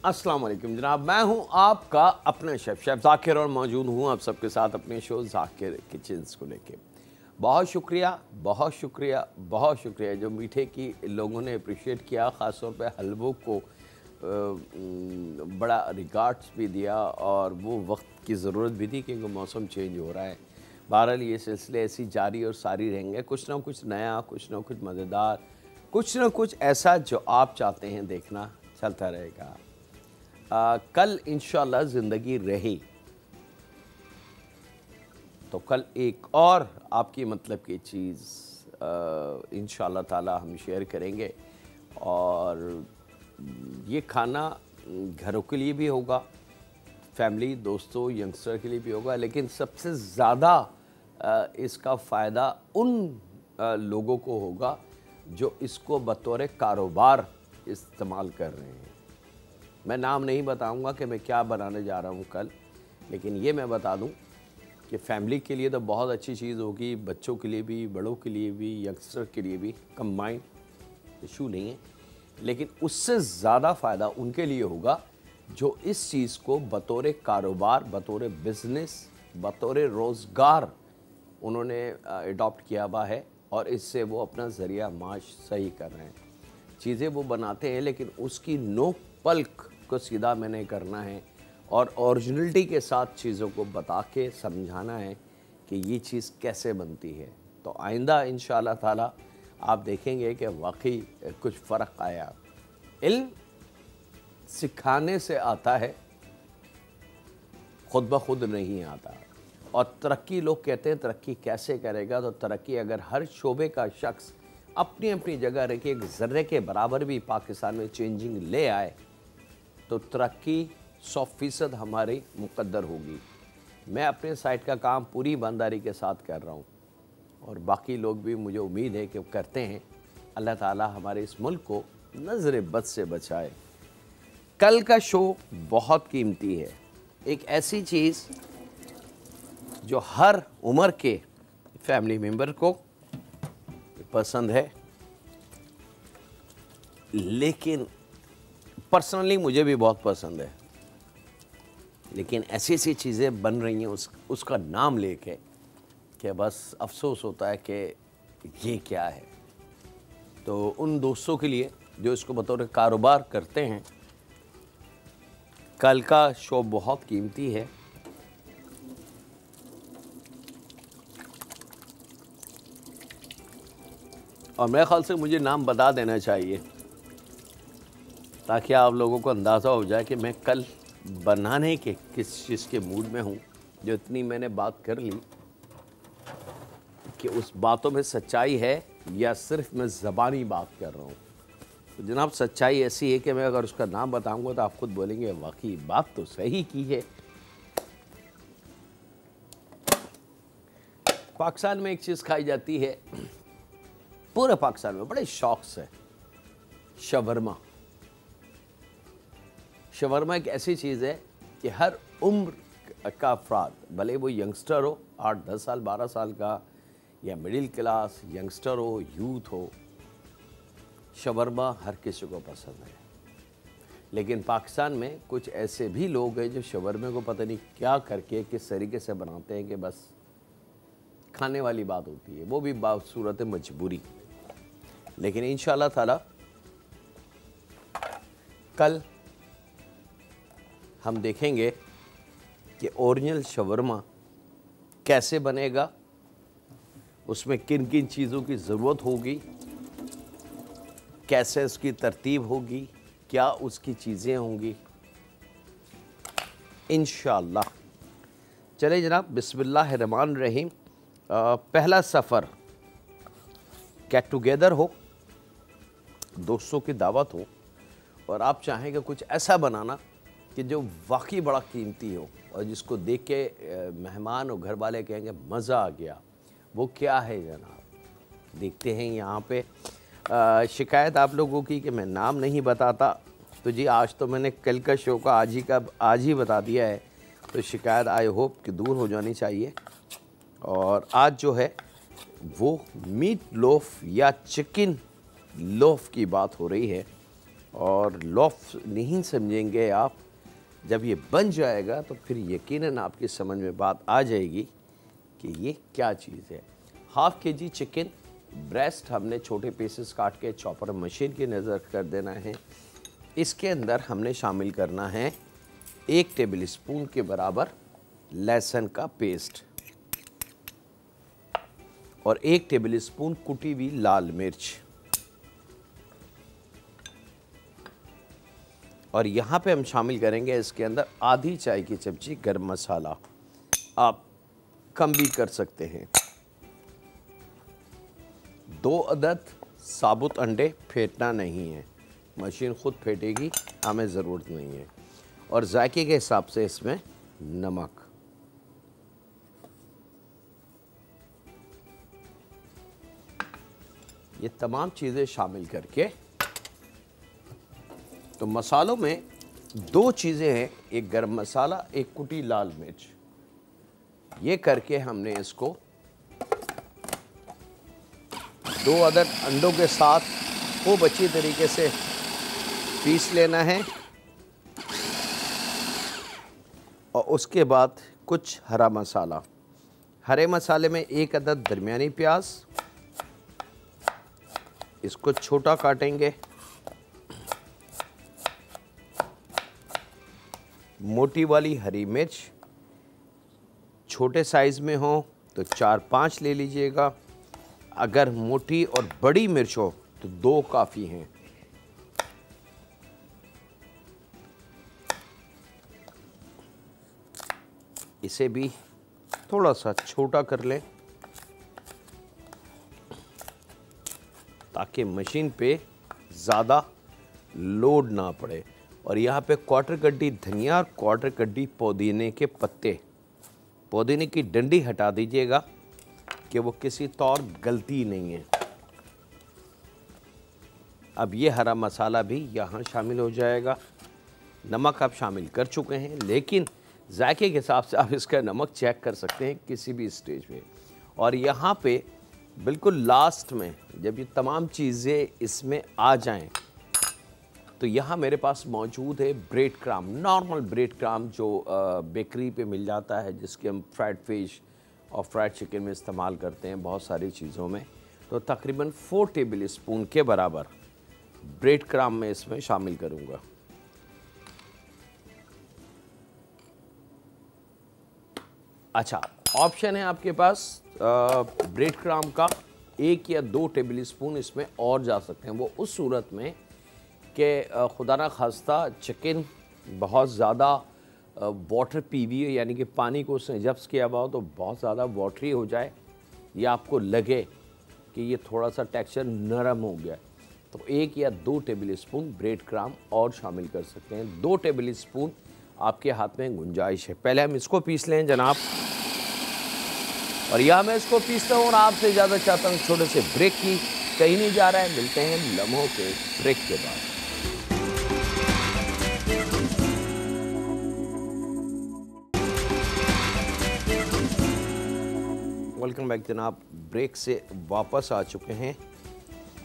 अस्सलाम वालेकुम जनाब, मैं हूं आपका अपना शेफ़ ज़ाकिर और मौजूद हूं आप सबके साथ अपने शो ज़ाकिर किचन्स को लेके। बहुत शुक्रिया, बहुत शुक्रिया, बहुत शुक्रिया जो मीठे की लोगों ने अप्रिशिएट किया, ख़ास तौर पे हलवों को बड़ा रिगार्ड्स भी दिया और वो वक्त की ज़रूरत भी थी क्योंकि मौसम चेंज हो रहा है। बहरहाल ये सिलसिले ऐसी जारी और सारी रहेंगे, कुछ ना कुछ नया, कुछ ना कुछ मज़ेदार, कुछ ना कुछ ऐसा जो आप चाहते हैं देखना चलता रहेगा। कल इंशाल्लाह ज़िंदगी रही तो कल एक और आपकी मतलब की चीज़ इंशाल्लाह ताला हम शेयर करेंगे और ये खाना घरों के लिए भी होगा, फैमिली, दोस्तों, यंगस्टर के लिए भी होगा, लेकिन सबसे ज़्यादा इसका फ़ायदा उन लोगों को होगा जो इसको बतौर कारोबार इस्तेमाल कर रहे हैं। मैं नाम नहीं बताऊंगा कि मैं क्या बनाने जा रहा हूं कल, लेकिन ये मैं बता दूं कि फ़ैमिली के लिए तो बहुत अच्छी चीज़ होगी, बच्चों के लिए भी, बड़ों के लिए भी, यंगस्टर के लिए भी, कंबाइंड इशू नहीं है, लेकिन उससे ज़्यादा फ़ायदा उनके लिए होगा जो इस चीज़ को बतौर कारोबार, बतौर बिज़नेस, बतौर रोज़गार उन्होंने अडॉप्ट किया हुआ है और इससे वो अपना ज़रिया माश सही कर रहे हैं। चीज़ें वो बनाते हैं लेकिन उसकी नोक पल्क को सीधा मैंने करना है और ओरिजिनलिटी के साथ चीज़ों को बता के समझाना है कि ये चीज़ कैसे बनती है। तो आइंदा इंशाअल्लाह ताला आप देखेंगे कि वाकई कुछ फ़र्क आया। इल्म सिखाने से आता है, ख़ुद ब खुद नहीं आता। और तरक्की, लोग कहते हैं तरक्की कैसे करेगा, तो तरक्की अगर हर शोबे का शख्स अपनी अपनी जगह रह के एक ज़र्रे के बराबर भी पाकिस्तान में चेंजिंग ले आए तो तरक्की 100% हमारी मुक़द्दर होगी। मैं अपने साइड का काम पूरी ईमानदारी के साथ कर रहा हूँ और बाकी लोग भी, मुझे उम्मीद है कि वो करते हैं। अल्लाह ताला हमारे इस मुल्क को नज़र बद से बचाए। कल का शो बहुत कीमती है, एक ऐसी चीज़ जो हर उम्र के फैमिली मेम्बर को पसंद है, लेकिन पर्सनली मुझे भी बहुत पसंद है, लेकिन ऐसी ऐसी चीज़ें बन रही हैं उसका नाम लेके कि बस अफसोस होता है कि ये क्या है। तो उन दोस्तों के लिए जो इसको बतौर कारोबार करते हैं, कल का शो बहुत कीमती है। और मेरे ख़्याल से मुझे नाम बता देना चाहिए ताकि आप लोगों को अंदाज़ा हो जाए कि मैं कल बनाने के किस चीज़ के मूड में हूँ। जो इतनी मैंने बात कर ली कि उस बातों में सच्चाई है या सिर्फ मैं ज़बानी बात कर रहा हूँ। तो जनाब सच्चाई ऐसी है कि मैं अगर उसका नाम बताऊँगा तो आप खुद बोलेंगे वाकई बात तो सही की है। पाकिस्तान में एक चीज़ खाई जाती है, पूरे पाकिस्तान में बड़े शौक से, शवरमा। शवरमा एक ऐसी चीज़ है कि हर उम्र का अफराद, भले वो यंगस्टर हो 8-10 साल 12 साल का, या मिडिल क्लास यंगस्टर हो, यूथ हो, शवरमा हर किसी को पसंद है। लेकिन पाकिस्तान में कुछ ऐसे भी लोग हैं जो शवरमे को पता नहीं क्या करके किस तरीके से बनाते हैं कि बस खाने वाली बात होती है, वो भी बासूरत मजबूरी। लेकिन इंशाअल्लाह ताला कल हम देखेंगे कि ओरिजिनल शवरमा कैसे बनेगा, उसमें किन किन चीज़ों की ज़रूरत होगी, कैसे उसकी तरतीब होगी, क्या उसकी चीज़ें होंगी इंशाअल्लाह। चले जनाब, बिस्मिल्लाहिर्रहमानिर्रहीम। पहला सफ़र, गेट टुगेदर हो, दोस्तों की दावत हो और आप चाहेंगे कुछ ऐसा बनाना कि जो वाकई बड़ा कीमती हो और जिसको देख के मेहमान और घर वाले कहेंगे मज़ा आ गया। वो क्या है जनाब, देखते हैं यहाँ पे। शिकायत आप लोगों की कि मैं नाम नहीं बताता, तो जी आज तो मैंने कल का शो का आज ही बता दिया है, तो शिकायत आई होप कि दूर हो जानी चाहिए। और आज जो है वो मीट लोफ या चिकन लोफ की बात हो रही है और लॉफ नहीं समझेंगे आप। जब ये बन जाएगा तो फिर यकीनन आपकी समझ में बात आ जाएगी कि ये क्या चीज़ है। हाफ kg चिकन ब्रेस्ट हमने छोटे पीसेस काट के चॉपर मशीन की नज़र कर देना है। इसके अंदर हमने शामिल करना है 1 टेबल स्पून के बराबर लहसुन का पेस्ट और 1 टेबल स्पून कुटी हुई लाल मिर्च, और यहाँ पे हम शामिल करेंगे इसके अंदर आधी चाय की चमची गरम मसाला, आप कम भी कर सकते हैं। 2 अदद साबुत अंडे, फेंटना नहीं है, मशीन खुद फेंटेगी, हमें ज़रूरत नहीं है। और जायके के हिसाब से इसमें नमक, ये तमाम चीज़ें शामिल करके, तो मसालों में 2 चीज़ें हैं, एक गरम मसाला, एक कुटी लाल मिर्च। ये करके हमने इसको 2 अदद अंडों के साथ खूब अच्छी तरीके से पीस लेना है। और उसके बाद कुछ हरा मसाला, हरे मसाले में 1 अदद दरमियानी प्याज, इसको छोटा काटेंगे। मोटी वाली हरी मिर्च, छोटे साइज़ में हो तो 4-5 ले लीजिएगा, अगर मोटी और बड़ी मिर्च हो तो 2 काफ़ी हैं। इसे भी थोड़ा सा छोटा कर लें ताकि मशीन पे ज़्यादा लोड ना पड़े। और यहाँ पे 1/4 कड्डी धनिया और 1/4 कड्डी पुदीने के पत्ते, पुदीने की डंडी हटा दीजिएगा कि वो किसी तौर गलती नहीं है। अब ये हरा मसाला भी यहाँ शामिल हो जाएगा। नमक आप शामिल कर चुके हैं, लेकिन जायके के हिसाब से आप इसका नमक चेक कर सकते हैं किसी भी स्टेज पे। और यहाँ पे बिल्कुल लास्ट में जब ये तमाम चीज़ें इसमें आ जाएं तो यहाँ मेरे पास मौजूद है bread crumb, normal bread crumb जो बेकरी पे मिल जाता है, जिसके हम फ्राइड फिश और फ्राइड चिकन में इस्तेमाल करते हैं बहुत सारी चीज़ों में। तो तकरीबन 4 टेबल स्पून के बराबर ब्रेड क्रम्ब में इसमें शामिल करूँगा। अच्छा, ऑप्शन है आपके पास ब्रेड क्रम्ब का 1 या 2 टेबल स्पून इसमें और जा सकते हैं। वो उस सूरत में कि खुदा ना खास्ता चिकन बहुत ज़्यादा वाटर पी हुई है, यानी कि पानी को उसने जब्स किया हुआ हो तो बहुत ज़्यादा वाटरी हो जाए, या आपको लगे कि ये थोड़ा सा टेक्सचर नरम हो गया, तो 1 या 2 टेबल स्पून ब्रेड क्रम्ब और शामिल कर सकते हैं। 2 टेबल स्पून आपके हाथ में गुंजाइश है। पहले हम इसको पीस लें जनाब, और यहाँ मैं इसको पीसता हूँ और आपसे ज़्यादा चाहता हूँ छोटे से ब्रेक की, कहीं नहीं जा रहा है। मिलते हैं लम्हों के ब्रेक के बाद। वेलकम बैक जनाब, ब्रेक से वापस आ चुके हैं।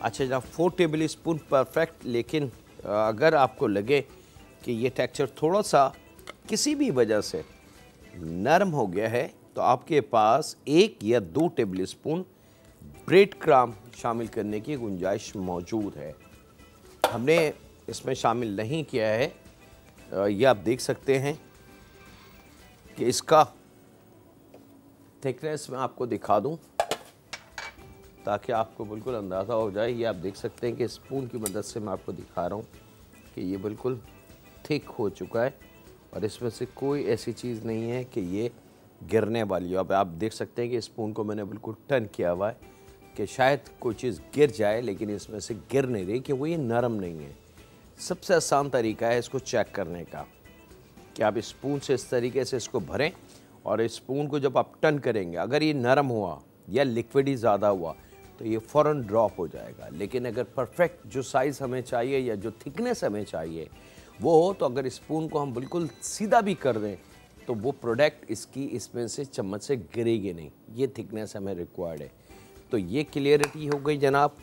अच्छा जनाब, 4 टेबल स्पून परफेक्ट, लेकिन अगर आपको लगे कि ये टेक्सचर थोड़ा सा किसी भी वजह से नरम हो गया है तो आपके पास 1 या 2 टेबल स्पून ब्रेड क्रम्ब शामिल करने की गुंजाइश मौजूद है। हमने इसमें शामिल नहीं किया है, ये आप देख सकते हैं कि इसका थिकनेस मैं आपको दिखा दूं ताकि आपको बिल्कुल अंदाज़ा हो जाए। ये आप देख सकते हैं कि स्पून की मदद से मैं आपको दिखा रहा हूँ कि ये बिल्कुल थिक हो चुका है और इसमें से कोई ऐसी चीज़ नहीं है कि ये गिरने वाली हो। अब आप देख सकते हैं कि स्पून को मैंने बिल्कुल टर्न किया हुआ है कि शायद कोई चीज़ गिर जाए, लेकिन इसमें से गिर नहीं रही कि वो ये नरम नहीं है। सबसे आसान तरीका है इसको चेक करने का कि आप स्पून से इस तरीके से इसको भरें और स्पून को जब आप टर्न करेंगे, अगर ये नरम हुआ या लिक्विड ही ज़्यादा हुआ तो ये फ़ौरन ड्रॉप हो जाएगा। लेकिन अगर परफेक्ट जो साइज़ हमें चाहिए या जो थिकनेस हमें चाहिए वो हो, तो अगर स्पून को हम बिल्कुल सीधा भी कर दें तो वो प्रोडक्ट इसकी इसमें से चम्मच से गिरेगी नहीं। ये थिकनेस हमें रिक्वायर्ड है। तो ये क्लियरिटी हो गई जनाब।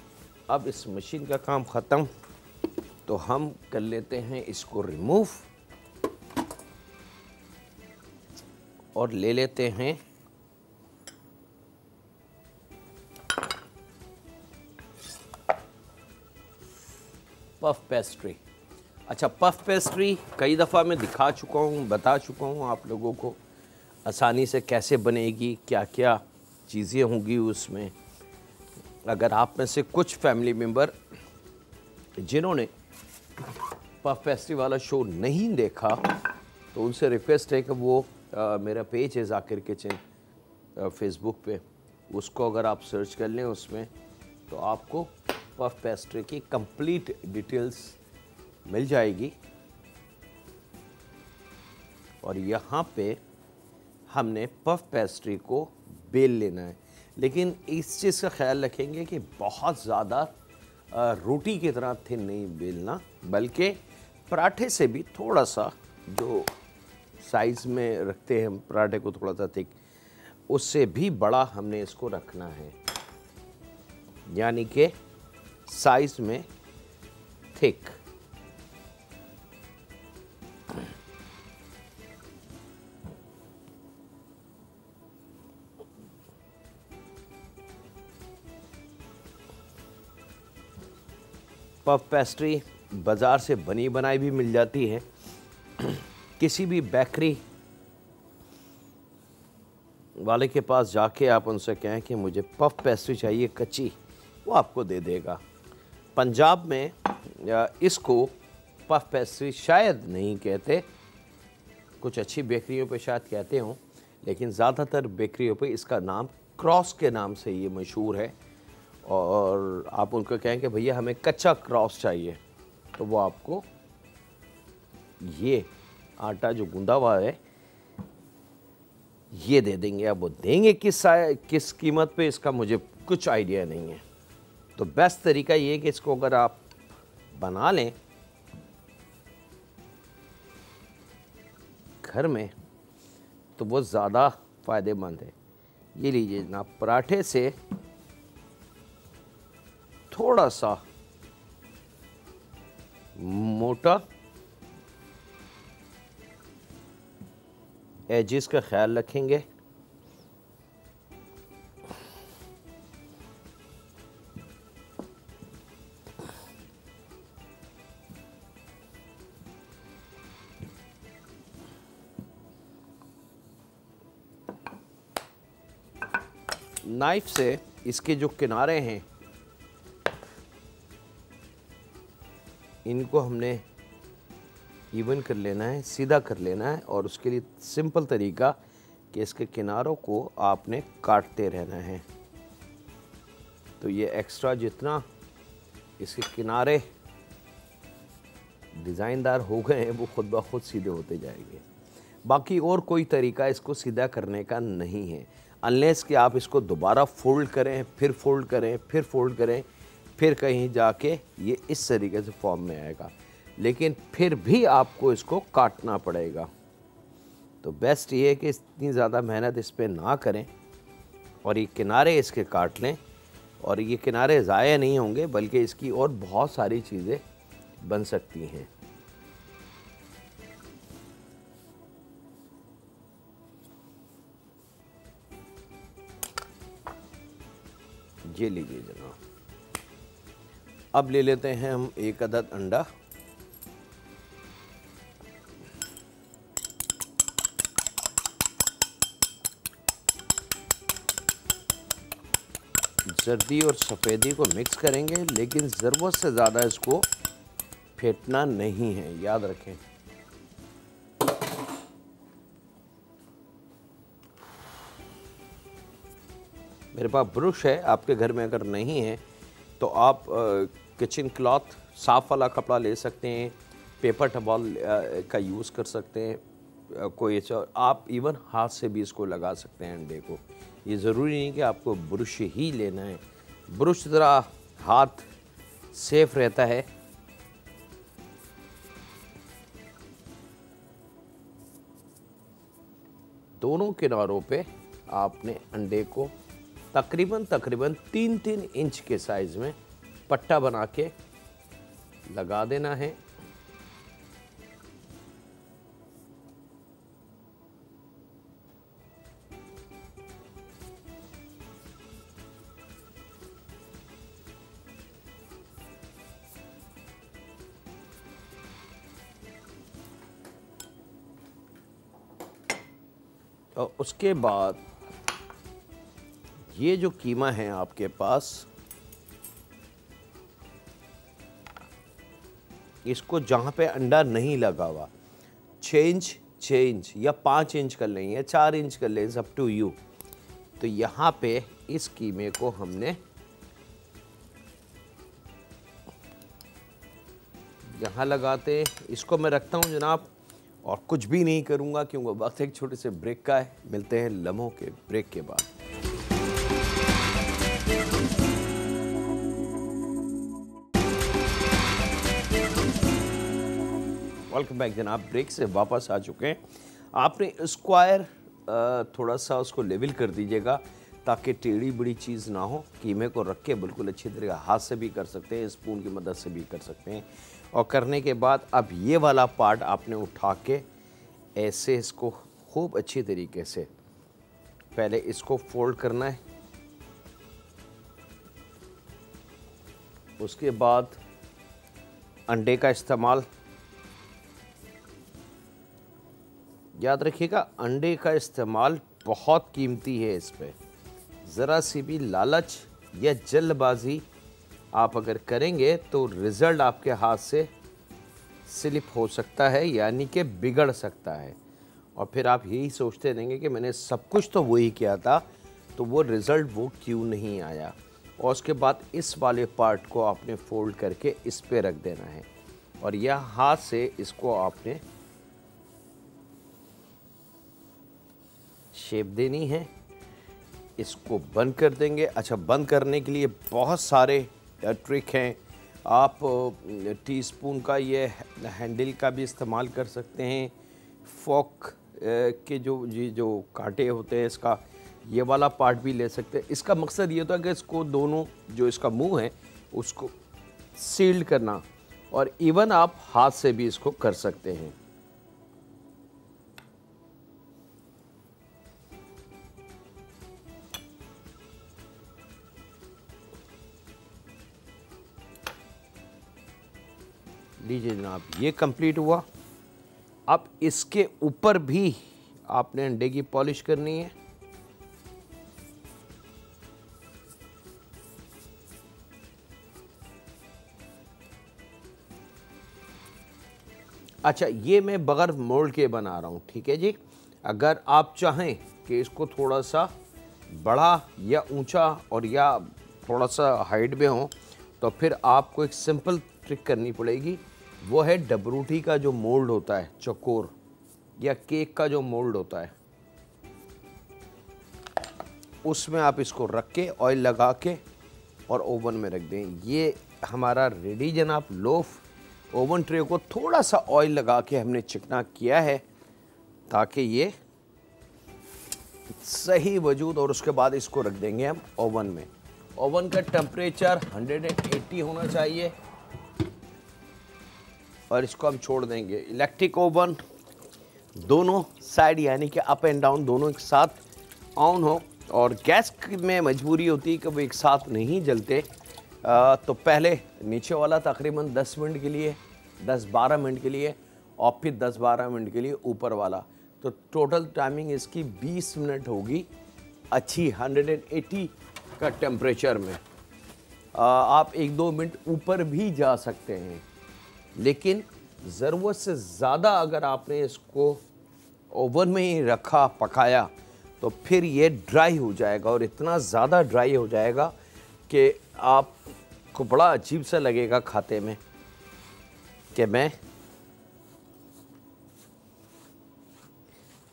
अब इस मशीन का काम ख़त्म। तो हम कर लेते हैं इसको रिमूव और ले लेते हैं पफ पेस्ट्री। अच्छा, पफ पेस्ट्री कई दफ़ा मैं दिखा चुका हूँ, बता चुका हूँ आप लोगों को आसानी से कैसे बनेगी, क्या क्या चीज़ें होंगी उसमें। अगर आप में से कुछ फैमिली मेम्बर जिन्होंने पफ पेस्ट्री वाला शो नहीं देखा तो उनसे रिक्वेस्ट है कि वो मेरा पेज है ज़ाकिर किचन फेसबुक पे, उसको अगर आप सर्च कर लें उसमें तो आपको पफ पेस्ट्री की कंप्लीट डिटेल्स मिल जाएगी। और यहाँ पे हमने पफ पेस्ट्री को बेल लेना है, लेकिन इस चीज़ का ख्याल रखेंगे कि बहुत ज़्यादा रोटी की तरह थिन नहीं बेलना, बल्कि पराठे से भी थोड़ा सा, जो साइज़ में रखते हैं हम पराठे को थोड़ा सा थिक, उससे भी बड़ा हमने इसको रखना है, यानी कि साइज़ में थिक। पफ पेस्ट्री बाज़ार से बनी बनाई भी मिल जाती है। किसी भी बेकरी वाले के पास जाके आप उनसे कहें कि मुझे पफ पेस्ट्री चाहिए कच्ची, वो आपको दे देगा। पंजाब में इसको पफ पेस्ट्री शायद नहीं कहते, कुछ अच्छी बेकरियों पे शायद कहते हों, लेकिन ज़्यादातर बेकरियों पे इसका नाम क्रॉस के नाम से ये मशहूर है। और आप उनको कहें कि भैया हमें कच्चा क्रॉस चाहिए, तो वो आपको ये आटा जो गूंदा हुआ है ये दे देंगे। अब वो देंगे किस कीमत पे, इसका मुझे कुछ आइडिया नहीं है। तो बेस्ट तरीका ये है कि इसको अगर आप बना लें घर में तो वो ज़्यादा फ़ायदेमंद है। ये लीजिए जनाब, पराठे से थोड़ा सा मोटा एजेस का ख्याल रखेंगे। नाइफ से इसके जो किनारे हैं इनको हमने इवन कर लेना है, सीधा कर लेना है। और उसके लिए सिंपल तरीका कि इसके किनारों को आपने काटते रहना है। तो ये एक्स्ट्रा जितना इसके किनारे डिज़ाइनदार हो गए हैं वो खुद ब खुद सीधे होते जाएंगे। बाकी और कोई तरीका इसको सीधा करने का नहीं है, अनलेस कि आप इसको दोबारा फोल्ड करें, फिर फोल्ड करें, फिर फोल्ड करें, फिर कहीं जाके ये इस तरीके से फॉर्म में आएगा। लेकिन फिर भी आपको इसको काटना पड़ेगा। तो बेस्ट ये है कि इतनी ज़्यादा मेहनत इस पर ना करें और ये किनारे इसके काट लें। और ये किनारे ज़ाया नहीं होंगे, बल्कि इसकी और बहुत सारी चीज़ें बन सकती हैं। ये लीजिए जनाब, अब ले लेते हैं हम एक अदद अंडा। जर्दी और सफ़ेदी को मिक्स करेंगे, लेकिन ज़रूरत से ज़्यादा इसको फेंटना नहीं है, याद रखें। मेरे पास ब्रश है, आपके घर में अगर नहीं है तो आप किचन क्लॉथ साफ़ वाला कपड़ा ले सकते हैं, पेपर टवल का यूज़ कर सकते हैं। कोई आप इवन हाथ से भी इसको लगा सकते हैं अंडे को। ये ज़रूरी नहीं कि आपको ब्रश ही लेना है, ब्रश ज़रा हाथ सेफ रहता है। दोनों किनारों पे आपने अंडे को तकरीबन 3-3 इंच के साइज़ में पट्टा बना के लगा देना है। और उसके बाद ये जो कीमा है आपके पास, इसको जहाँ पे अंडा नहीं लगा हुआ 6 इंच या 5 इंच कर लें या 4 इंच कर लें, अप टू यू। तो यहाँ पे इस कीमे को हमने यहाँ लगाते हैं। इसको मैं रखता हूँ जनाब, और कुछ भी नहीं करूँगा क्योंकि वक्त एक छोटे से ब्रेक का है। मिलते हैं लम्हों के ब्रेक के बाद। वेलकम बैक जनाब, ब्रेक से वापस आ चुके हैं। आपने स्क्वायर थोड़ा सा उसको लेवल कर दीजिएगा ताकि टेढ़ी बड़ी चीज़ ना हो। कीमे को रख के बिल्कुल अच्छी तरह हाथ से भी कर सकते हैं, स्पून की मदद से भी कर सकते हैं। और करने के बाद अब ये वाला पार्ट आपने उठा के ऐसे इसको खूब अच्छी तरीके से पहले इसको फोल्ड करना है। उसके बाद अंडे का इस्तेमाल, याद रखिएगा अंडे का इस्तेमाल बहुत कीमती है। इस पे ज़रा सी भी लालच या जल्दबाजी आप अगर करेंगे तो रिज़ल्ट आपके हाथ से स्लिप हो सकता है, यानी कि बिगड़ सकता है। और फिर आप यही सोचते रहेंगे कि मैंने सब कुछ तो वही किया था, तो वो रिज़ल्ट वो क्यों नहीं आया। और उसके बाद इस वाले पार्ट को आपने फोल्ड करके इस पे रख देना है और यह हाथ से इसको आपने शेप देनी है। इसको बंद कर देंगे। अच्छा, बंद करने के लिए बहुत सारे ट्रिक हैं। आप टीस्पून का ये हैंडल का भी इस्तेमाल कर सकते हैं। फोक के जो कांटे होते हैं, इसका ये वाला पार्ट भी ले सकते हैं। इसका मकसद ये होता है कि इसको दोनों जो इसका मुंह है उसको सील्ड करना, और इवन आप हाथ से भी इसको कर सकते हैं। लीजिए जनाब, ये कंप्लीट हुआ। अब इसके ऊपर भी आपने अंडे की पॉलिश करनी है। अच्छा, ये मैं बगैर मोल्ड के बना रहा हूँ, ठीक है जी। अगर आप चाहें कि इसको थोड़ा सा बड़ा या ऊंचा और या थोड़ा सा हाइट में हो, तो फिर आपको एक सिंपल ट्रिक करनी पड़ेगी। वो है डबरूटी का जो मोल्ड होता है, चौकोर, या केक का जो मोल्ड होता है, उसमें आप इसको रख के ऑयल लगा के और ओवन में रख दें। ये हमारा रेडी जनाब लोफ। ओवन ट्रे को थोड़ा सा ऑयल लगा के हमने चिकना किया है ताकि ये सही वजूद, और उसके बाद इसको रख देंगे हम ओवन में। ओवन का टेम्परेचर 180 होना चाहिए और इसको हम छोड़ देंगे। इलेक्ट्रिक ओवन दोनों साइड यानी कि अप एंड डाउन दोनों एक साथ ऑन हो, और गैस में मजबूरी होती है कि वो एक साथ नहीं जलते। तो पहले नीचे वाला तकरीबन 10 मिनट के लिए, 10-12 मिनट के लिए, और फिर 10-12 मिनट के लिए ऊपर वाला। तो टोटल टाइमिंग इसकी 20 मिनट होगी अच्छी 180 का टेम्परेचर में। आप 1-2 मिनट ऊपर भी जा सकते हैं, लेकिन ज़रूरत से ज़्यादा अगर आपने इसको ओवन में ही रखा, पकाया, तो फिर ये ड्राई हो जाएगा, और इतना ज़्यादा ड्राई हो जाएगा कि आपको बड़ा अजीब सा लगेगा खाते में कि मैं।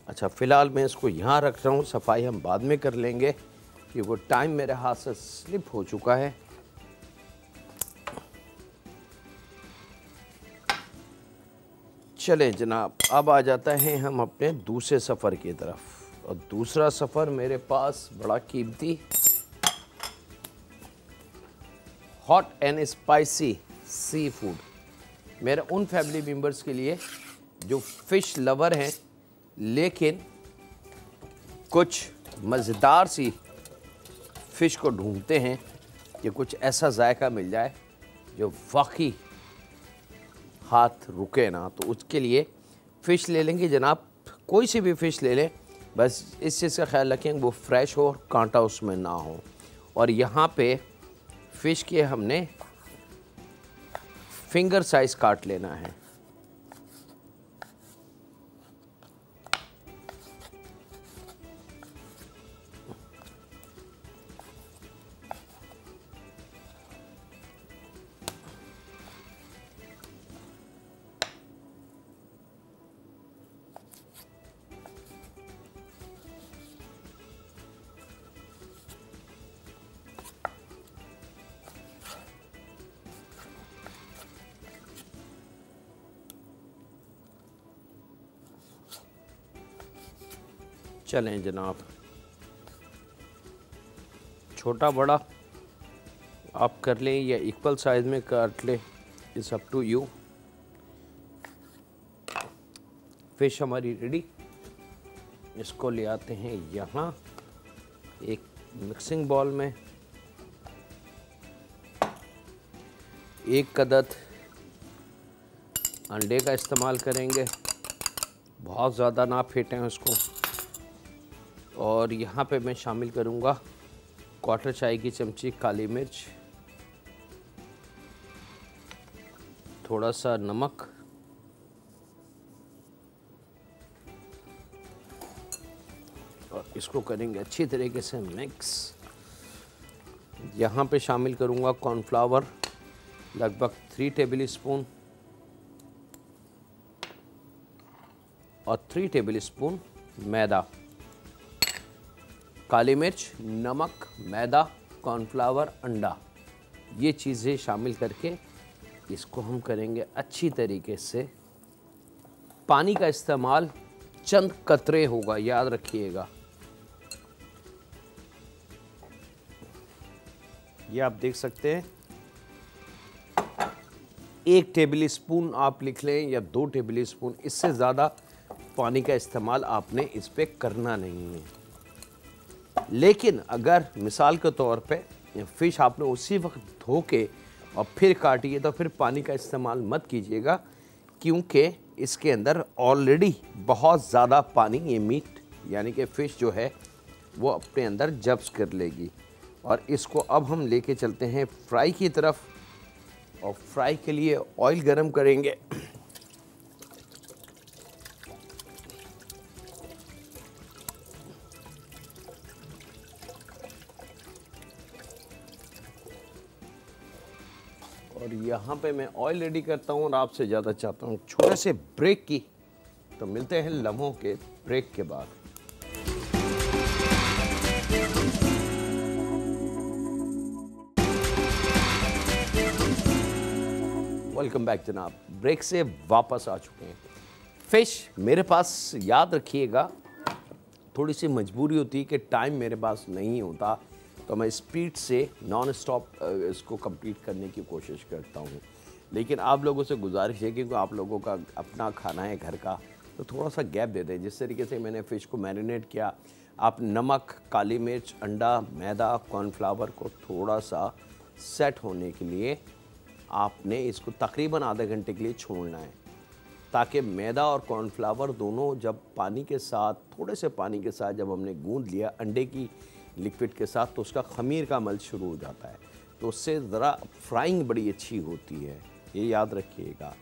अच्छा, फ़िलहाल मैं इसको यहाँ रख रहा हूँ, सफाई हम बाद में कर लेंगे क्योंकि टाइम मेरे हाथ से स्लिप हो चुका है। चलें जनाब, अब आ जाता है हम अपने दूसरे सफ़र की तरफ। और दूसरा सफ़र मेरे पास बड़ा कीमती, hot and spicy seafood. मेरे उन फैमिली मेम्बर्स के लिए जो फ़िश लवर हैं लेकिन कुछ मज़ेदार सी फ़िश को ढूंढते हैं कि कुछ ऐसा जायका मिल जाए जो वाकई हाथ रुके ना, तो उसके लिए फ़िश ले लेंगे जनाब। कोई सी भी फ़िश ले लें, बस इस चीज़ का ख्याल रखें वो फ्रेश हो और कांटा उसमें ना हो। और यहाँ पे फ़िश के हमने फिंगर साइज़ काट लेना है। चलें जनाब, छोटा बड़ा आप कर लें या इक्वल साइज़ में काट लें, it's up to you. Fish हमारी रेडी। इसको ले आते हैं यहाँ एक मिक्सिंग बॉल में। एक अदद अंडे का इस्तेमाल करेंगे, बहुत ज़्यादा ना फेंटें उसको। और यहाँ पे मैं शामिल करूँगा क्वार्टर चाय की चमची काली मिर्च, थोड़ा सा नमक, और इसको करेंगे अच्छी तरीके से मिक्स। यहाँ पे शामिल करूँगा कॉर्नफ्लावर लगभग 3 टेबल स्पून और 3 टेबल स्पून मैदा। काली मिर्च, नमक, मैदा, कॉर्नफ्लावर, अंडा, ये चीज़ें शामिल करके इसको हम करेंगे अच्छी तरीके से। पानी का इस्तेमाल चंद कतरे होगा, याद रखिएगा। ये आप देख सकते हैं, 1 टेबल स्पून आप लिख लें या 2 टेबल स्पून, इससे ज़्यादा पानी का इस्तेमाल आपने इस पे करना नहीं है। लेकिन अगर मिसाल के तौर पे फ़िश आपने उसी वक्त धो के और फिर काटिए तो फिर पानी का इस्तेमाल मत कीजिएगा, क्योंकि इसके अंदर ऑलरेडी बहुत ज़्यादा पानी, ये मीट यानी कि फ़िश जो है वो अपने अंदर जब्स कर लेगी। और इसको अब हम लेके चलते हैं फ्राई की तरफ, और फ्राई के लिए ऑयल गरम करेंगे। और यहाँ पे मैं ऑयल रेडी करता हूँ और आपसे ज़्यादा चाहता हूँ छोटे से ब्रेक की। तो मिलते हैं लम्हों के ब्रेक के बाद। वेलकम बैक जनाब, ब्रेक से वापस आ चुके हैं। फ़िश मेरे पास, याद रखिएगा, थोड़ी सी मजबूरी होती है कि टाइम मेरे पास नहीं होता, तो मैं स्पीड से नॉन स्टॉप इसको कंप्लीट करने की कोशिश करता हूँ। लेकिन आप लोगों से गुजारिश है, क्योंकि आप लोगों का अपना खाना है घर का, तो थोड़ा सा गैप दे दें। जिस तरीके से मैंने फ़िश को मैरिनेट किया, आप नमक, काली मिर्च, अंडा, मैदा, कॉर्नफ्लावर को थोड़ा सा सेट होने के लिए आपने इसको तकरीबन आधे घंटे के लिए छोड़ना है, ताकि मैदा और कॉर्नफ्लावर दोनों जब पानी के साथ, थोड़े से पानी के साथ जब हमने गूंद लिया अंडे की लिक्विड के साथ, तो उसका खमीर का अमल शुरू हो जाता है, तो उससे ज़रा फ्राइंग बड़ी अच्छी होती है, ये याद रखिएगा।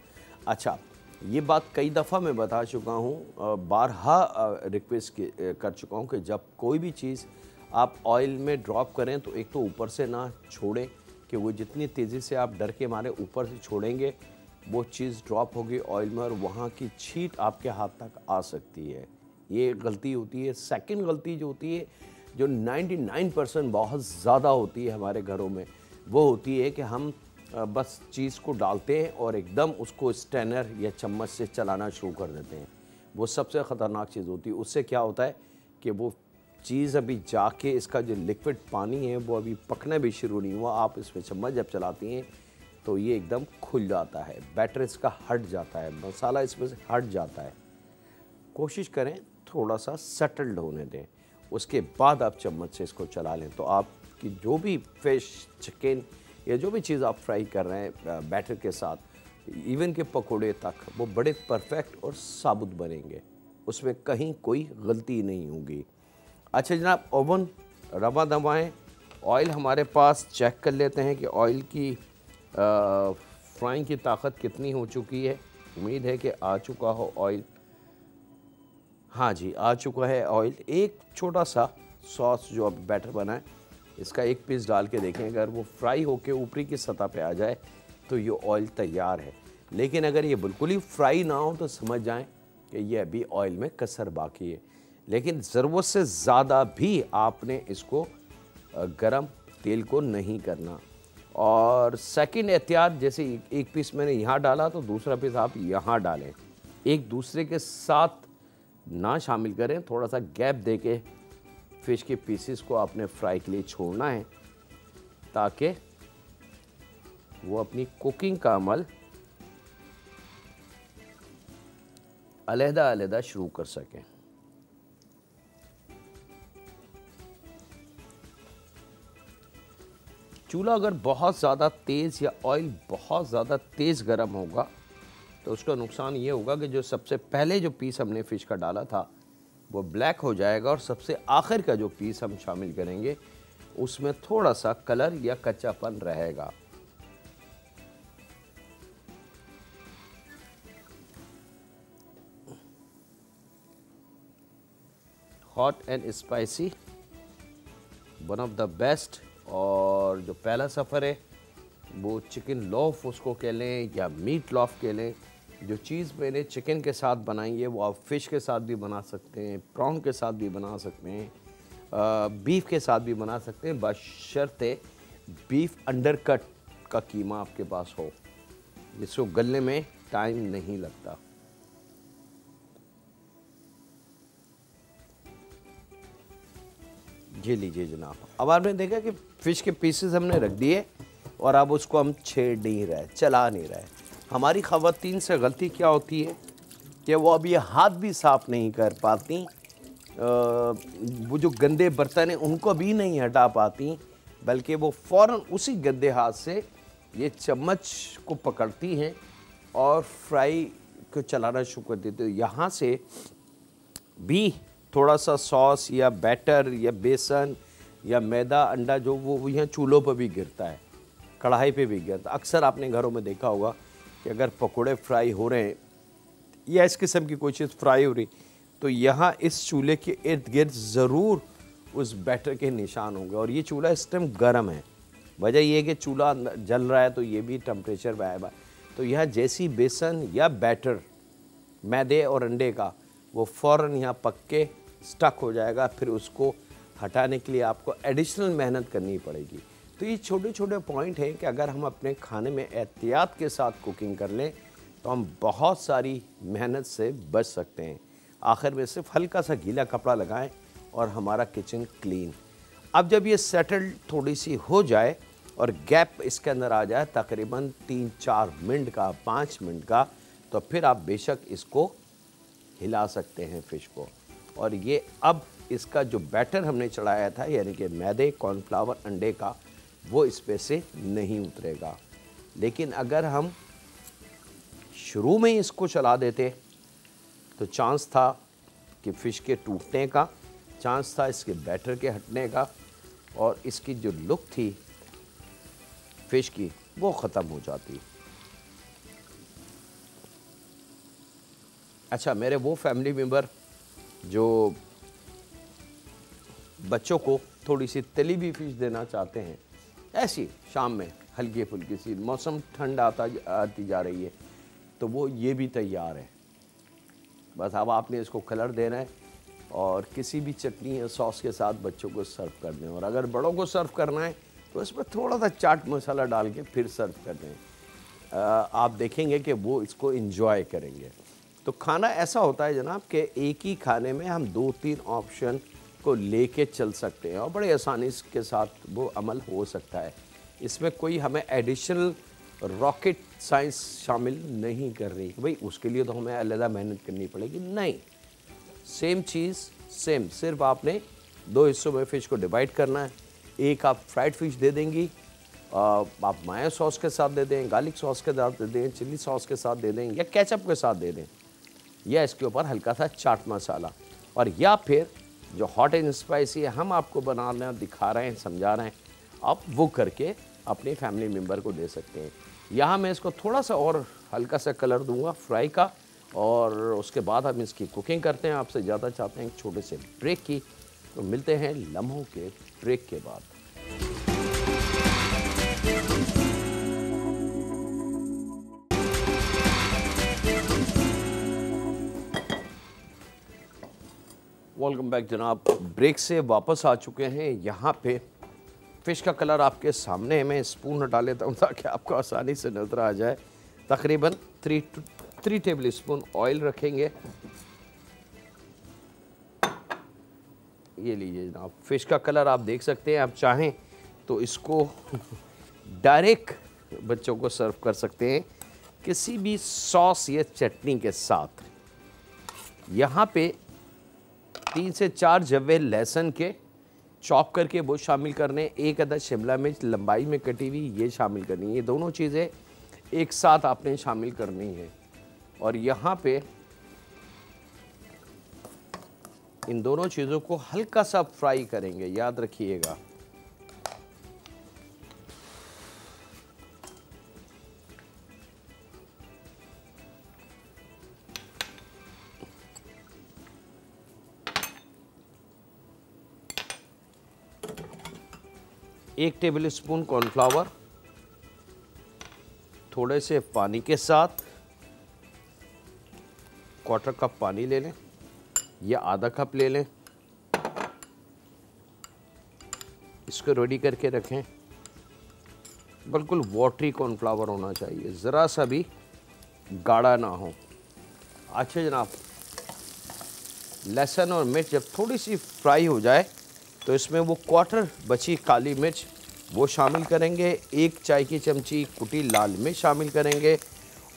अच्छा, ये बात कई दफ़ा मैं बता चुका हूँ, बारहा रिक्वेस्ट कर चुका हूँ कि जब कोई भी चीज़ आप ऑयल में ड्रॉप करें तो एक तो ऊपर से ना छोड़ें, कि वो जितनी तेज़ी से आप डर के मारे ऊपर से छोड़ेंगे वो चीज़ ड्रॉप होगी ऑयल में और वहाँ की छींट आपके हाथ तक आ सकती है। ये गलती होती है। सेकंड गलती जो होती है, जो 99% बहुत ज़्यादा होती है हमारे घरों में, वो होती है कि हम बस चीज़ को डालते हैं और एकदम उसको स्टैनर या चम्मच से चलाना शुरू कर देते हैं। वो सबसे ख़तरनाक चीज़ होती है। उससे क्या होता है कि वो चीज़ अभी जाके, इसका जो लिक्विड पानी है वो अभी पकना भी शुरू नहीं हुआ, आप इसमें चम्मच जब चलाती हैं तो ये एकदम खुल जाता है, बैटर इसका हट जाता है, मसाला इसमें से हट जाता है। कोशिश करें थोड़ा सा सेटल्ड होने दें, उसके बाद आप चम्मच से इसको चला लें तो आपकी जो भी फिश, चिकन या जो भी चीज़ आप फ्राई कर रहे हैं बैटर के साथ, इवन के पकोड़े तक, वो बड़े परफेक्ट और साबुत बनेंगे, उसमें कहीं कोई गलती नहीं होगी। अच्छा जनाब, ओवन रवा दबाएँ, ऑयल हमारे पास चेक कर लेते हैं कि ऑयल की फ्राइंग की ताकत कितनी हो चुकी है। उम्मीद है कि आ चुका हो ऑयल। हाँ जी, आ चुका है ऑयल। एक छोटा सा सॉस जो अब बैटर बना है, इसका एक पीस डाल के देखें, अगर वो फ्राई होके ऊपरी की सतह पे आ जाए तो ये ऑयल तैयार है। लेकिन अगर ये बिल्कुल ही फ्राई ना हो तो समझ जाएं कि ये अभी ऑयल में कसर बाकी है। लेकिन ज़रूरत से ज़्यादा भी आपने इसको गरम तेल को नहीं करना। और सेकंड एहतियात, जैसे एक पीस मैंने यहाँ डाला तो दूसरा पीस आप यहाँ डालें, एक दूसरे के साथ ना शामिल करें। थोड़ा सा गैप दे के फ़िश के पीसेस को आपने फ्राई के लिए छोड़ना है ताकि वो अपनी कुकिंग का अमल अलहदा शुरू कर सकें। चूल्हा अगर बहुत ज़्यादा तेज़ या ऑयल बहुत ज़्यादा तेज़ गर्म होगा तो उसका नुकसान ये होगा कि जो सबसे पहले जो पीस हमने फ़िश का डाला था वो ब्लैक हो जाएगा, और सबसे आखिर का जो पीस हम शामिल करेंगे उसमें थोड़ा सा कलर या कच्चापन रहेगा। Hot and spicy, one of the best. और जो पहला सफ़र है वो चिकन लोफ उसको कह लें या मीट लोफ कह लें, जो चीज़ मैंने चिकन के साथ बनाई है वो आप फ़िश के साथ भी बना सकते हैं, प्रॉन के साथ भी बना सकते हैं, बीफ के साथ भी बना सकते हैं, बशर्ते बीफ अंडरकट का कीमा आपके पास हो जिसको गलने में टाइम नहीं लगता। जी लीजिए जनाब, अब आपने देखा कि फ़िश के पीसेस हमने रख दिए और अब उसको हम छेड़ नहीं रहे, चला नहीं रहे। हमारी ख़वातीन से गलती क्या होती है कि वो अब ये हाथ भी साफ़ नहीं कर पाती, वो जो गंदे बर्तन हैं उनको भी नहीं हटा पाती, बल्कि वो फ़ौरन उसी गंदे हाथ से ये चम्मच को पकड़ती हैं और फ्राई को चलाना शुरू कर देती है। यहाँ से भी थोड़ा सा सॉस या बैटर या बेसन या मैदा, अंडा जो वो यहाँ चूल्हों पर भी गिरता है, कढ़ाई पे भी गिरता है। अक्सर आपने घरों में देखा होगा कि अगर पकोड़े फ्राई हो रहे हैं या इस किस्म की कोई चीज़ फ्राई हो रही तो यहाँ इस चूल्हे के इर्द गिर्द ज़रूर उस बैटर के निशान होंगे। और ये चूल्हा इस टाइम गर्म है, वजह ये है कि चूल्हा जल रहा है तो ये भी टेम्परेचर पे आएगा। तो यहाँ जैसी बेसन या बैटर मैदे और अंडे का वो फ़ौरन यहाँ पक के स्टक हो जाएगा, फिर उसको हटाने के लिए आपको एडिशनल मेहनत करनी पड़ेगी। तो ये छोटे छोटे पॉइंट हैं कि अगर हम अपने खाने में एहतियात के साथ कुकिंग कर लें तो हम बहुत सारी मेहनत से बच सकते हैं। आखिर में सिर्फ हल्का सा गीला कपड़ा लगाएं और हमारा किचन क्लीन। अब जब ये सेटल्ड थोड़ी सी हो जाए और गैप इसके अंदर आ जाए तकरीबन 3-4 मिनट का, 5 मिनट का, तो फिर आप बेशक इसको हिला सकते हैं फ़िश को। और ये अब इसका जो बैटर हमने चढ़ाया था यानी कि मैदे, कॉर्नफ्लावर, अंडे का, वो इस पे से नहीं उतरेगा। लेकिन अगर हम शुरू में ही इसको चला देते तो चांस था कि फ़िश के टूटने का, चांस था इसके बैटर के हटने का, और इसकी जो लुक थी फ़िश की वो ख़त्म हो जाती। अच्छा, मेरे वो फैमिली मेम्बर जो बच्चों को थोड़ी सी तली हुई फ़िश देना चाहते हैं, ऐसी शाम में हल्की फुल्की सी, मौसम ठंड आती जा रही है, तो वो ये भी तैयार है। बस अब आपने इसको कलर देना है और किसी भी चटनी या सॉस के साथ बच्चों को सर्व कर दें। और अगर बड़ों को सर्व करना है तो इसमें थोड़ा सा चाट मसाला डाल के फिर सर्व कर दें। आप देखेंगे कि वो इसको एंजॉय करेंगे। तो खाना ऐसा होता है जनाब कि एक ही खाने में हम 2-3 ऑप्शन को लेके चल सकते हैं और बड़े आसानी के साथ वो अमल हो सकता है। इसमें कोई हमें एडिशनल रॉकेट साइंस शामिल नहीं कर रही भाई उसके लिए तो हमें अलग मेहनत करनी पड़ेगी, नहीं। सेम चीज़ सेम, सिर्फ आपने 2 हिस्सों में फ़िश को डिवाइड करना है। एक आप फ्राइड फ़िश दे देंगी, आप माया सॉस के साथ दे दें, गार्लिक सॉस के साथ दे दें, चिली सॉस के साथ दे दें या केचप के साथ दे दें, या इसके ऊपर हल्का सा चाट मसाला, और या फिर जो हॉट एंड स्पाइसी है हम आपको बनाना दिखा रहे हैं, समझा रहे हैं, आप वो करके अपने फैमिली मेम्बर को दे सकते हैं। यहाँ मैं इसको थोड़ा सा और हल्का सा कलर दूंगा फ्राई का, और उसके बाद हम इसकी कुकिंग करते हैं। आपसे ज़्यादा चाहते हैं एक छोटे से ब्रेक की, तो मिलते हैं लम्हों के ब्रेक के बाद। वेलकम बैक जनाब, ब्रेक से वापस आ चुके हैं। यहाँ पे फ़िश का कलर आपके सामने है, मैं स्पून हटा लेता हूँ ताकि आपको आसानी से नज़र आ जाए। तकरीबन 3 टेबल स्पून ऑयल रखेंगे। ये लीजिए जनाब, फ़िश का कलर आप देख सकते हैं। आप चाहें तो इसको डायरेक्ट बच्चों को सर्व कर सकते हैं किसी भी सॉस या चटनी के साथ। यहाँ पे 3 से 4 जव्वे लहसुन के चॉप करके वो शामिल करने, 1 अदद शिमला मिर्च लंबाई में कटी हुई ये शामिल करनी है। ये दोनों चीज़ें एक साथ आपने शामिल करनी है। और यहाँ पे इन दोनों चीज़ों को हल्का सा फ्राई करेंगे, याद रखिएगा। एक टेबल स्पून कॉर्नफ्लावर थोड़े से पानी के साथ, 1/4 कप पानी ले लें या आधा कप ले लें। इसको रेडी करके रखें। बिल्कुल वाटरी कॉर्नफ्लावर होना चाहिए, ज़रा सा भी गाढ़ा ना हो। अच्छा जनाब, लहसुन और मिर्च जब थोड़ी सी फ्राई हो जाए तो इसमें वो 1/4 बची काली मिर्च वो शामिल करेंगे। 1 चाय की चमची कुटी लाल मिर्च शामिल करेंगे।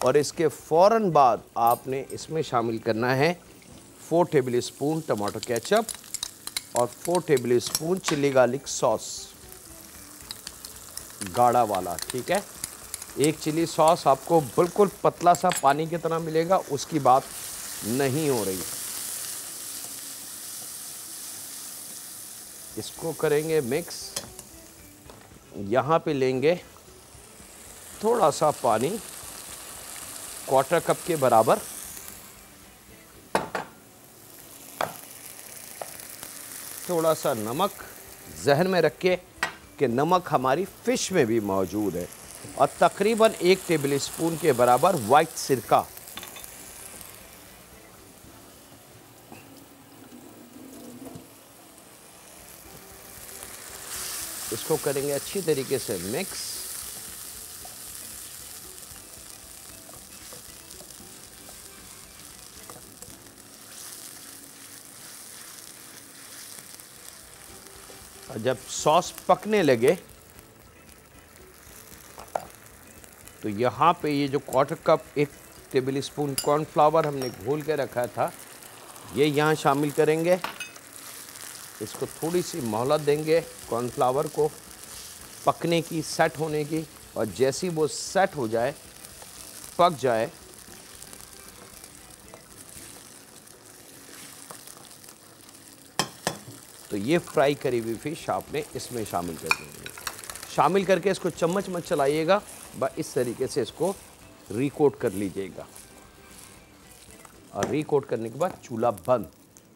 और इसके फ़ौरन बाद आपने इसमें शामिल करना है 4 टेबल स्पून टमाटो केचप और 4 tablespoon chilli garlic sauce, गाढ़ा वाला, ठीक है। एक चिली सॉस आपको बिल्कुल पतला सा पानी की तरह मिलेगा, उसकी बात नहीं हो रही। इसको करेंगे मिक्स। यहाँ पे लेंगे थोड़ा सा पानी, 1/4 कप के बराबर। थोड़ा सा नमक, जहन में रखें कि नमक हमारी फ़िश में भी मौजूद है। और तकरीबन 1 टेबल स्पून के बराबर वाइट सिरका। इसको करेंगे अच्छी तरीके से मिक्स। और जब सॉस पकने लगे तो यहाँ पे ये जो 1/4 कप 1 टेबल स्पून कॉर्नफ्लावर हमने घोल के रखा था ये यहाँ शामिल करेंगे। इसको थोड़ी सी मोहलत देंगे कॉर्नफ्लावर को पकने की, सेट होने की। और जैसी वो सेट हो जाए, पक जाए, तो ये फ्राई करी हुई फिश आपने इसमें शामिल कर देंगे। शामिल करके इसको चम्मच मत चलाइएगा, बस इस तरीके से इसको रिकोट कर लीजिएगा। और रिकोट करने के बाद चूल्हा बंद,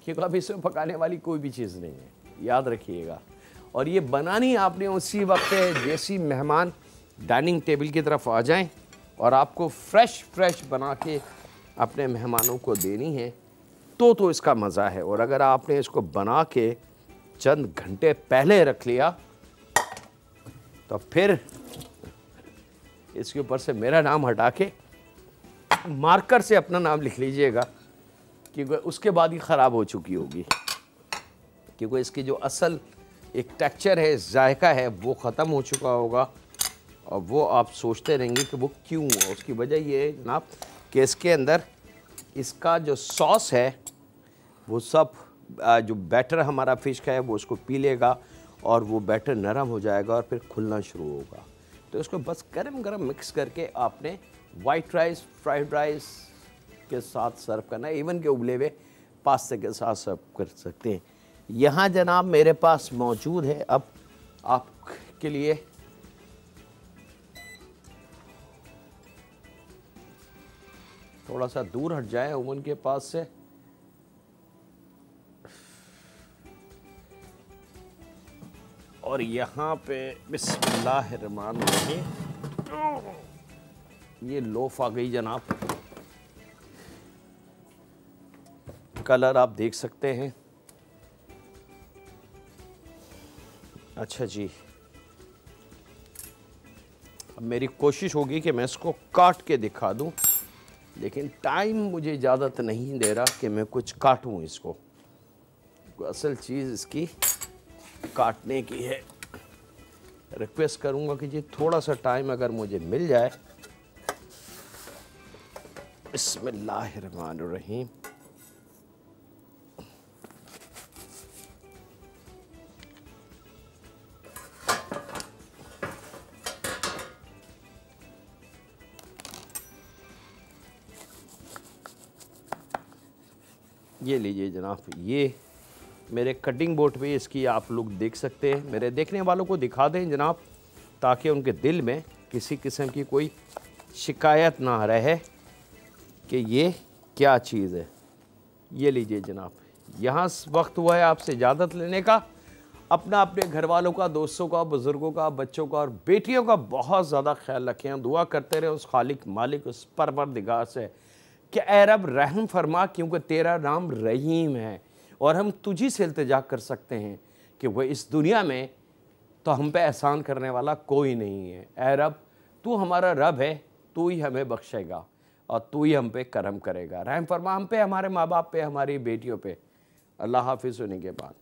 क्योंकि अब इसमें पकाने वाली कोई भी चीज़ नहीं है, याद रखिएगा। और ये बनानी आपने उसी वक्त है जैसी मेहमान डाइनिंग टेबल की तरफ आ जाएं और आपको फ्रेश बना के अपने मेहमानों को देनी है तो इसका मज़ा है। और अगर आपने इसको बना के चंद घंटे पहले रख लिया तो फिर इसके ऊपर से मेरा नाम हटा के मार्कर से अपना नाम लिख लीजिएगा, क्योंकि उसके बाद ही ख़राब हो चुकी होगी। क्योंकि इसकी जो असल एक टेक्सचर है, जायका है, वो ख़त्म हो चुका होगा और वो आप सोचते रहेंगे कि वो क्यों हुआ। उसकी वजह ये है जनाब कि इसके अंदर इसका जो सॉस है वो सब जो बैटर हमारा फ़िश का है वो उसको पी लेगा और वो बैटर नरम हो जाएगा और फिर खुलना शुरू होगा। तो इसको बस गरम गरम मिक्स करके आपने वाइट राइस, फ्राइड राइस के साथ सर्व करना है, इवन के उबले हुए पास्ते के साथ सर्व कर सकते हैं। यहाँ जनाब मेरे पास मौजूद है, अब आपके लिए थोड़ा सा दूर हट जाए ओवन के पास से। और यहाँ पे बिस्मिल्लाहिर्रहमानिर्रहीम ये लोफ आ गई जनाब। कलर आप देख सकते हैं। अच्छा जी, अब मेरी कोशिश होगी कि मैं इसको काट के दिखा दूं, लेकिन टाइम मुझे इजाज़त नहीं दे रहा कि मैं कुछ काटूं इसको। असल चीज़ इसकी काटने की है। रिक्वेस्ट करूंगा कि जी थोड़ा सा टाइम अगर मुझे मिल जाए। बिस्मिल्लाहिर्रहमानिर्रहीम। ये लीजिए जनाब, ये मेरे कटिंग बोर्ड पे इसकी आप लोग देख सकते हैं। मेरे देखने वालों को दिखा दें जनाब, ताकि उनके दिल में किसी किस्म की कोई शिकायत ना रहे कि ये क्या चीज़ है। ये लीजिए जनाब, यहाँ वक्त हुआ है आपसे इजाज़त लेने का। अपना, अपने घर वालों का, दोस्तों का, बुज़ुर्गों का, बच्चों का और बेटियों का बहुत ज़्यादा ख्याल रखें। दुआ करते रहे उस खालिक मालिक, उस परवरदिगार से कि ऐ रब रहम फरमा, क्योंकि तेरा नाम रहीम है और हम तुझी से इल्तिजा कर सकते हैं कि वह इस दुनिया में तो हम पे एहसान करने वाला कोई नहीं है। ऐ रब तू हमारा रब है, तू ही हमें बख्शेगा और तू ही हम पे करम करेगा। रहम फरमा हम पे, हमारे माँ बाप पे, हमारी बेटियों पे। अल्लाह हाफिज़ होने के बाद।